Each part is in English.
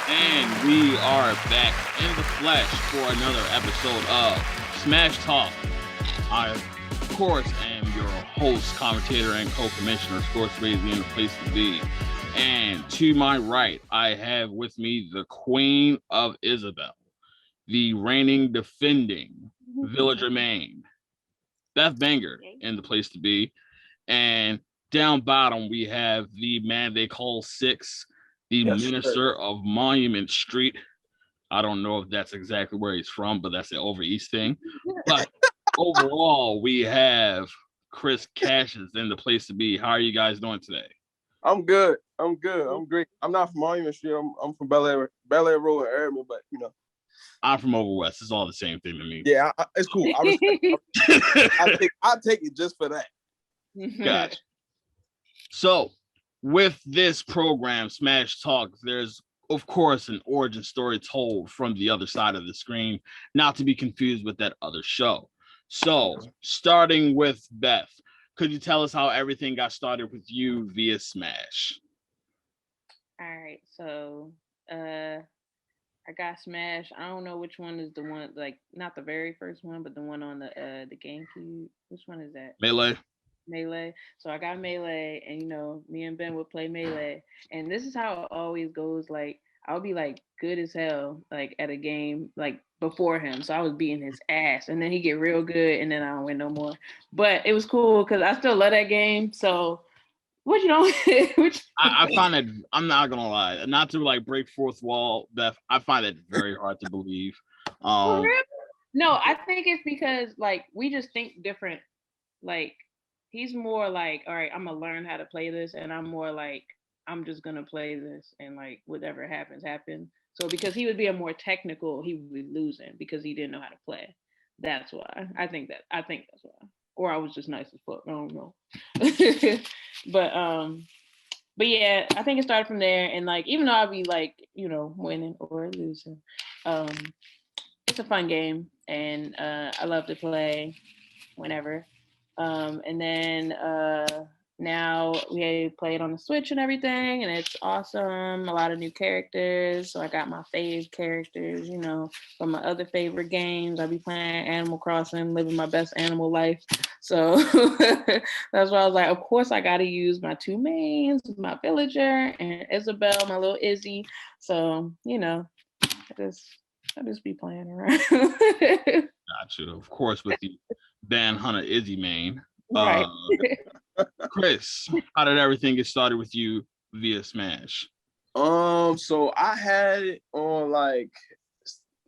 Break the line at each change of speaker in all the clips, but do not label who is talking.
And we are back in the flesh for another episode of Smash Talk. I, of course, am your host, commentator, and co-commissioner, Scoreswayze in the place to be. And to my right, I have with me the Queen of Isabel, the reigning, defending Villager Main, BethBanger in the place to be. And down bottom, we have the man they call Six, the minister of Monument Street. I don't know if that's exactly where he's from, but that's the over east thing. But overall, we have Cassius in the place to be. How are you guys doing today?
I'm good. I'm great. I'm not from Monument Street. I'm from Bel Air Road and Airman, but you know.
I'm from over west. It's all the same thing to me.
Yeah, it's cool. I'll take it just for that.
Gotcha. So, with this program, Smash Talk, there's, of course, an origin story told from the other side of the screen, not to be confused with that other show. So, starting with Beth, could you tell us how everything got started with you via Smash?
All right, so I got Smash. I don't know which one is the one, like not the very first one, but the one on the GameCube. Which one is that? Melee. So I got Melee, and you know, me and Ben would play Melee, and this is how it always goes. Like I'll be like good as hell, like at a game, like before him. So I was beating his ass, and then he get real good, and then I don't win no more. But it was cool because I still love that game. So what you know?
I find it. I'm not gonna lie, not to like break fourth wall, Beth. I find it very hard to believe.
For real? No, I think it's because like we just think different. Like he's more like, all right, I'm gonna learn how to play this, and I'm more like, I'm just gonna play this, and like whatever happens, happen. So because he would be a more technical, he would be losing because he didn't know how to play. That's why. I think that's why. Or I was just nice as fuck. I don't know. But yeah, I think it started from there. And like, even though I'd be like, you know, winning or losing, it's a fun game, and I love to play whenever. And then now we play it on the Switch and everything, and it's awesome. A lot of new characters. So I got my fave characters, you know, from my other favorite games. I be playing Animal Crossing, living my best animal life. So that's why I was like, of course I got to use my two mains, my villager and Isabel, my little Izzy. So, you know, I just be playing around.
Gotcha. Of course, with the Van Hunter Izzy main.
Right.
Chris, how did everything get started with you via Smash?
So I had it on like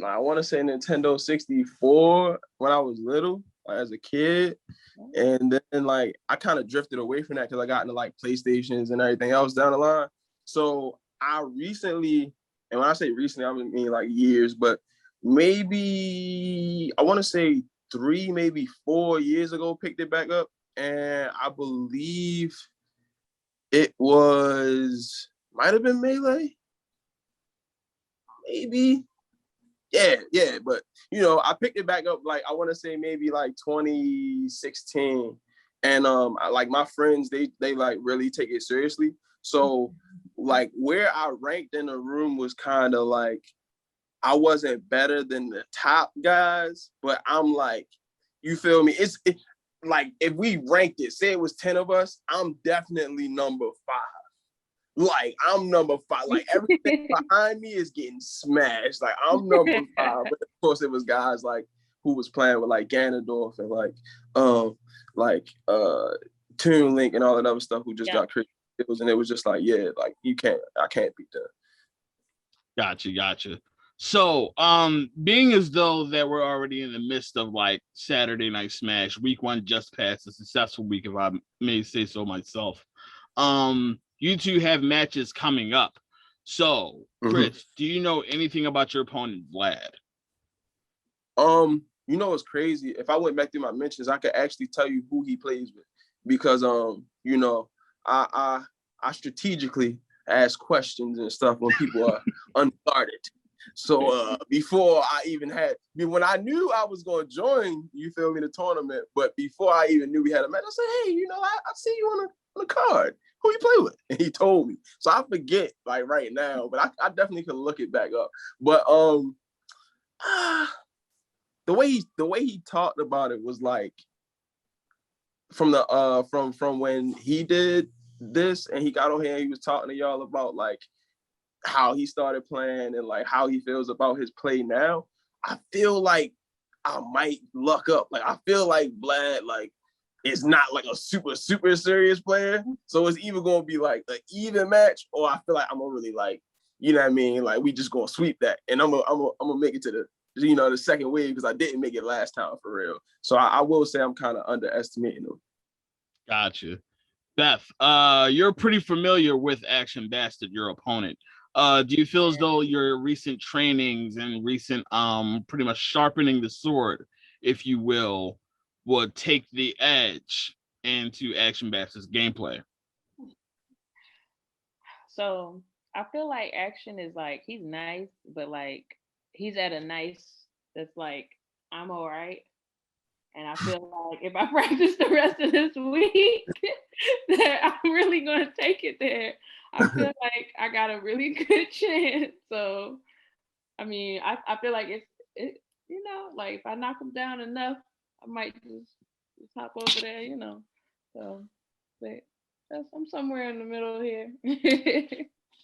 I want to say Nintendo 64 when I was little, like, as a kid, and then like I kind of drifted away from that because I got into like PlayStations and everything else down the line. So I recently, and when I say recently, I mean like years, but maybe I want to say 3, maybe 4 years ago, picked it back up, and I believe it might have been Melee, maybe. Yeah, but you know, I picked it back up like I want to say maybe like 2016, and like my friends, they like really take it seriously. So like where I ranked in the room was kind of like I wasn't better than the top guys, but I'm like, you feel me? It's like if we ranked it, say it was 10 of us, I'm definitely number 5. Like I'm number 5. Like everything behind me is getting smashed. Like I'm number 5. But of course, it was guys like who was playing with like Ganondorf and Toon Link and all that other stuff who just got crazy. And it was just like, yeah, like I can't beat that.
Gotcha. So, being as though that we're already in the midst of like Saturday Night Smash, week 1 just passed, a successful week, if I may say so myself. You two have matches coming up. So, Chris, do you know anything about your opponent, Vlad?
You know what's crazy? If I went back through my mentions, I could actually tell you who he plays with, because you know, I strategically ask questions and stuff when people are unguarded. So before I even when I knew I was going to join, you feel me, the tournament, but before I even knew we had a match, I said, hey, you know, I see you on the card. who you play with? And he told me. So I forget like right now, but I definitely could look it back up. But the way he talked about it was like from the from when he did this and he got on here, he was talking to y'all about like how he started playing and like how he feels about his play now. I feel like I might luck up. Like I feel like Vlad like is not like a super serious player. So it's either gonna be like an even match, or I feel like I'm gonna really like, you know what I mean? Like we just gonna sweep that, and I'm gonna make it to the the second wave because I didn't make it last time for real. So I will say I'm kind of underestimating him.
Gotcha. Beth, you're pretty familiar with Action Bastard, your opponent. Do you feel as though your recent trainings and recent pretty much sharpening the sword, if you will, would take the edge into Action Bastard's gameplay?
So I feel like Action is like he's nice, but like he's at a nice that's like I'm all right. And I feel like if I practice the rest of this week, that I'm really gonna take it there. I feel like I got a really good chance. So I mean, I feel like it like if I knock him down enough, I might just hop over there, So but I'm somewhere in the middle here.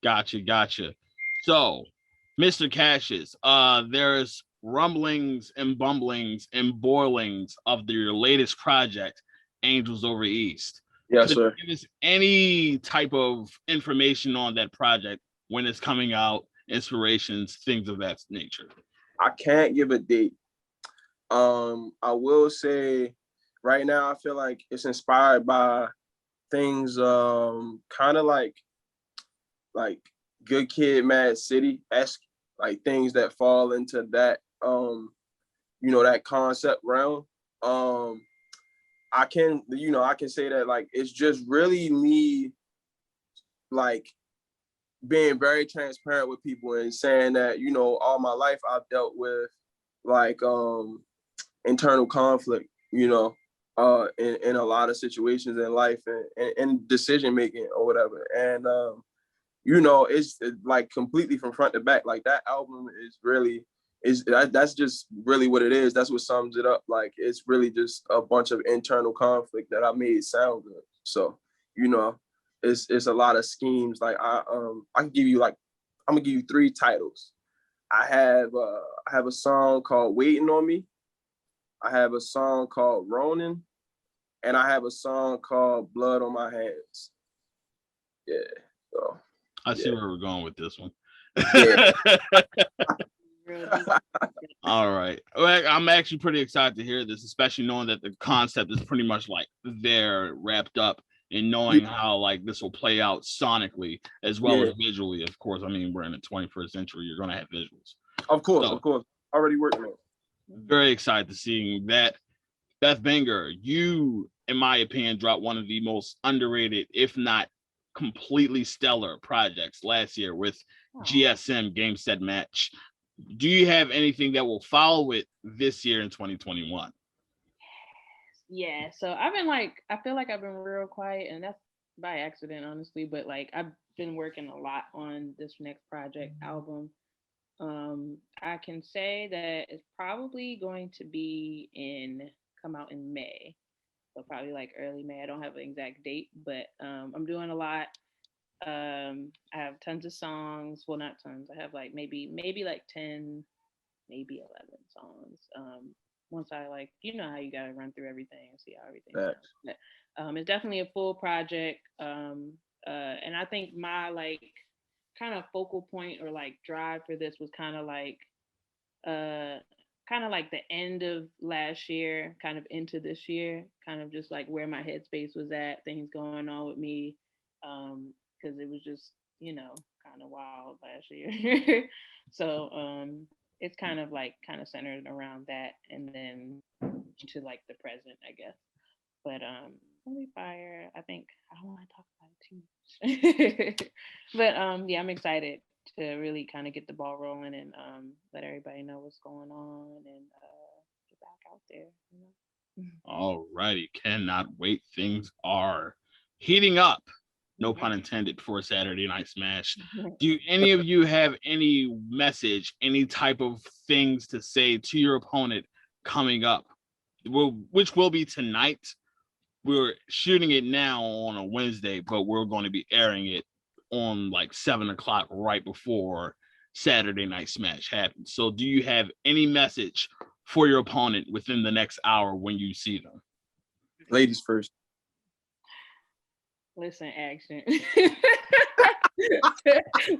Gotcha. So, Mr. Cassius, there's rumblings and bumblings and boilings of your latest project, Angels Over East.
Yes, sir.
Give us any type of information on that project, when it's coming out, inspirations, things of that nature.
I can't give a date. I will say right now I feel like it's inspired by things kind of like Good Kid, Mad City-esque, like things that fall into that that concept realm. I can say that like it's just really me like being very transparent with people and saying that all my life I've dealt with like internal conflict, in a lot of situations in life and decision making or whatever. And it's like completely from front to back. Like that album that's just really what it is. That's what sums it up. Like it's really just a bunch of internal conflict that I made sound good. So, it's a lot of schemes. Like I can give you I'm gonna give you 3 titles. I have a song called Waiting on Me. I have a song called Ronin, and I have a song called Blood on My Hands. Yeah. So
I see where we're going with this one.
Yeah.
All right. Well, I'm actually pretty excited to hear this, especially knowing that the concept is pretty much like there wrapped up, and knowing how like this will play out sonically as well as visually. Of course, I mean, we're in the 21st century. You're going to have visuals.
Of course. Already working on it.
Very excited to seeing that. BethBanger, you, in my opinion, dropped one of the most underrated, if not completely stellar projects last year with GSM Game Set Match. Do you have anything that will follow it this year in 2021?
Yeah, so I feel like I've been real quiet, and that's by accident, honestly, but like I've been working a lot on this next project album. I can say that it's probably going to come out in May. So probably like early May. I don't have an exact date, but I'm doing a lot. I have tons of songs. Well, not tons. I have like maybe like 10, maybe 11 songs. Once I like, how you gotta run through everything and see how everything sounds. But, it's definitely a full project. And I think my like kind of focal point or like drive for this was kind of like the end of last year, kind of into this year, kind of just like where my headspace was at, things going on with me, because it was just kind of wild last year. So it's kind of centered around that, and then to like the present, I guess. But Holy Fire, I think I don't want to talk about it too much. But yeah, I'm excited to really kind of get the ball rolling and let everybody know what's going on and get back out there.
All righty, cannot wait. Things are heating up no pun intended, for Saturday Night Smash. Do any of you have any message, any type of things to say to your opponent coming up? Which will be tonight. We're shooting it now on a Wednesday, but we're going to be airing it on like 7 o'clock right before Saturday Night Smash happens. So do you have any message for your opponent within the next hour when you see them?
Ladies first.
Listen, action.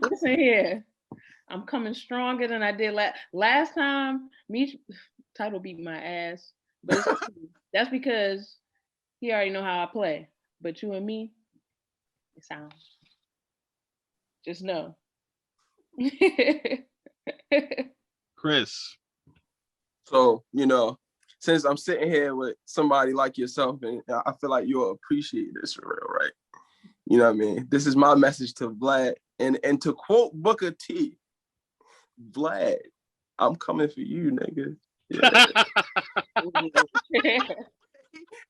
Listen here. I'm coming stronger than I did last time. Me, Title beat my ass. But that's because he already know how I play. But you and me, it's on. Just know.
Chris.
So, since I'm sitting here with somebody like yourself, and I feel like you'll appreciate this for real, right? You know what I mean? This is my message to Vlad. And to quote Booker T, Vlad, I'm coming for you, nigga. Yeah.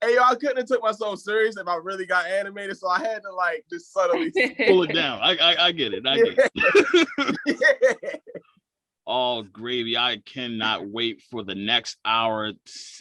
Hey, yo, I couldn't have took myself serious if I really got animated, so I had to like just subtly
pull it down. I get it. I get it. Yeah. All gravy. I cannot wait for the next hour.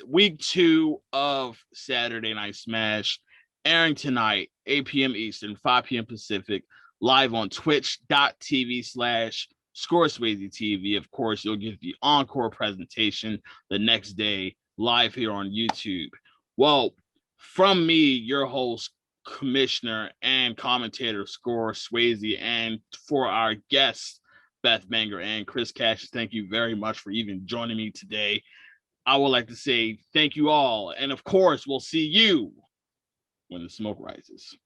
Week 2 of Saturday Night Smash, airing tonight, 8 p.m. Eastern, 5 p.m. Pacific, live on twitch.tv/scoreswayzeTV. Of course, you'll get the encore presentation the next day, live here on YouTube. Well, from me, your host, commissioner, and commentator, Score Swayze, and for our guests, BethBanger and Chris Cassius, thank you very much for even joining me today. I would like to say thank you all. And of course, we'll see you when the smoke rises.